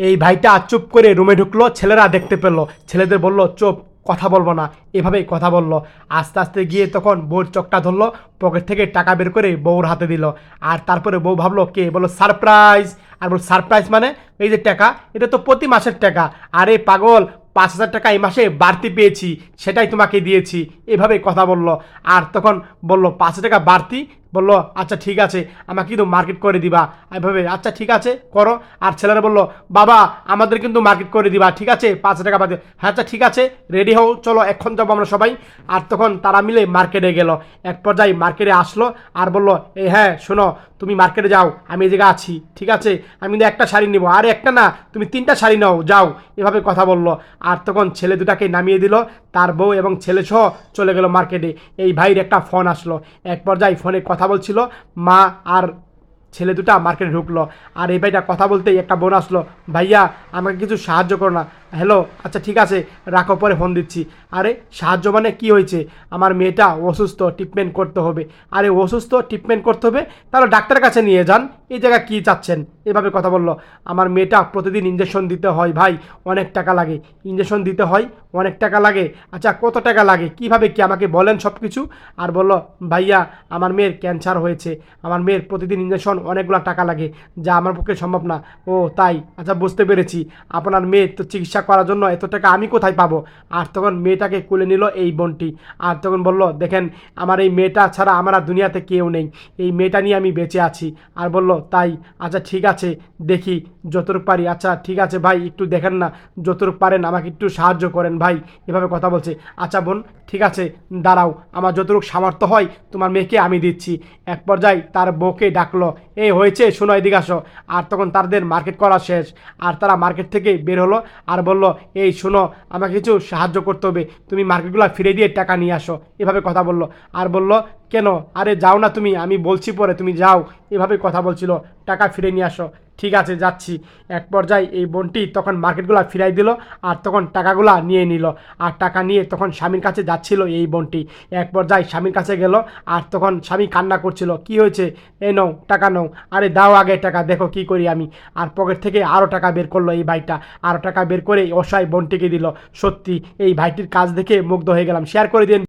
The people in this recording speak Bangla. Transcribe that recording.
এই ভাইটা চুপ করে রুমে ঢুকলো, ছেলেরা দেখতে পেলো, ছেলেদের বলল চুপ, কথা বলবো না, এভাবেই কথা বললো। আস্তে আস্তে গিয়ে তখন বউর চোখটা ধরলো, পকেট থেকে টাকা বের করে বউর হাতে দিল। আর তারপরে বউ ভাবলো কে, বললো সারপ্রাইজ। আর বল সারপ্রাইজ মানে এই যে টাকা, এটা তো প্রতি মাসের টাকা। আরে পাগল, 5,000 টাকা এই মাসে বাড়তি পেয়েছি, সেটাই তোমাকে দিয়েছি, এভাবে কথা বললো। আর তখন বললো 500 টাকা বাড়তি, বললো আচ্ছা ঠিক আছে, আমাকে কিন্তু মার্কেট করে দিবা। এভাবে আচ্ছা ঠিক আছে করো। আর ছেলেরা বললো বাবা আমাদের কিন্তু মার্কেট করে দিবা, ঠিক আছে 500 টাকা বাদে। হ্যাঁ আচ্ছা ঠিক আছে, রেডি হও, চলো এখন যাবো আমরা সবাই। আর তখন তারা মিলে মার্কেটে গেল। এক পর্যায়ে মার্কেটে আসলো আর বললো এই হ্যাঁ শোনো, তুমি মার্কেটে যাও, আমি এই জায়গায় আছি, ঠিক আছে আমি কিন্তু একটা শাড়ি নিবো, আরে একটা না তুমি 3টা শাড়ি নাও, যাও, এভাবে কথা বললো। আর তখন ছেলে দুটাকে নামিয়ে দিল, তার বউ এবং ছেলে সহ চলে গেল মার্কেটে। এই ভাইয়ের একটা ফোন আসলো, এক পর্যায়ে ফোনে কথা বলছিল মা, আর ছেলে দুটা মার্কেটে ঢুকলো। আর এই ভাইটা কথা বলতেই একটা বোন আসলো, ভাইয়া আমাকে কিছু সাহায্য করো না। হ্যালো আচ্ছা ঠিক আছে রাখো, পরে ফোন দিচ্ছি। আরে সাহায্য মানে কি হয়েছে, আমার মেয়েটা অসুস্থ, ট্রিটমেন্ট করতে হবে। আরে অসুস্থ, ট্রিটমেন্ট করতে হবে, তাহলে ডাক্তারের কাছে নিয়ে যান, এই জায়গায় কী চাচ্ছেন, এভাবে কথা বললো। আমার মেয়েটা প্রতিদিন ইঞ্জেকশন দিতে হয় ভাই, অনেক টাকা লাগে, ইঞ্জেকশন দিতে হয়, অনেক টাকা লাগে। আচ্ছা কত টাকা লাগে, কিভাবে কি আমাকে বলেন সব কিছু। আর বললো ভাইয়া আমার মেয়ের ক্যান্সার হয়েছে, আমার মেয়ের প্রতিদিন ইঞ্জেকশন অনেকগুলো টাকা লাগে, যা আমার পক্ষে সম্ভব না। ও তাই, আচ্ছা বুঝতে পেরেছি, আপনার মেয়ের তো চিকিৎসা করার জন্য এত টাকা আমি কোথায় পাবো। আর তখন মেয়েটাকে কোলে নিল এই বোনটি। আর তখন বলল দেখেন আমার এই মেয়েটা ছাড়া আমার আর দুনিয়াতে কেউ নেই, এই মেয়েটা নিয়ে আমি বেঁচে আছি। আর বলল তাই, আচ্ছা ঠিক আছে দেখি যতটুকু পারি। আচ্ছা ঠিক আছে ভাই, একটু দেখেন না, যতটুকু পারেন আমাকে একটু সাহায্য করেন ভাই, এভাবে কথা বলছে। আচ্ছা বোন ঠিক আছে দাঁড়াও, আমার যতটুকু সামর্থ্য হয় তোমার মেয়েকে আমি দিচ্ছি। এক পর্যায়ে তার বউকে ডাকলো, এই হয়েছে শোনো এদিকে আসো। আর তখন তাদের মার্কেট করা শেষ, আর তারা মার্কেট থেকে বের হলো। আর বলল এই শোনো আমাকে কিছু সাহায্য করতে হবে, তুমি মার্কেটগুলো ফিরে দিয়ে টাকা নিয়ে আসো, এভাবে কথা বললো। আর বলল কেন, আরে যাও না তুমি, আমি বলছি পরে, তুমি যাও, এভাবে কথা বলছিল, টাকা ফিরে নিয়ে আসো। ঠিক আছে যাচ্ছি। এক পর্যায়ে এই বোনটি তখন মার্কেটগুলো ফিরাই দিল, আর তখন টাকাগুলা নিয়ে নিল। আর টাকা নিয়ে তখন স্বামীর কাছে যাচ্ছিল এই বোনটি। এক পর্যায়ে স্বামীর কাছে গেল, আর তখন স্বামী কান্না করছিল, কি হয়েছে, এই নাও টাকা নাও। আরে দাও আগে টাকা, দেখো কি করি আমি। আর পকেট থেকে আরও টাকা বের করলো এই ভাইটা, আরও টাকা বের করে অসহায় বোনটিকে দিল। সত্যি এই ভাইটির কাজ দেখে মুগ্ধ হয়ে গেলাম। শেয়ার করে দিন।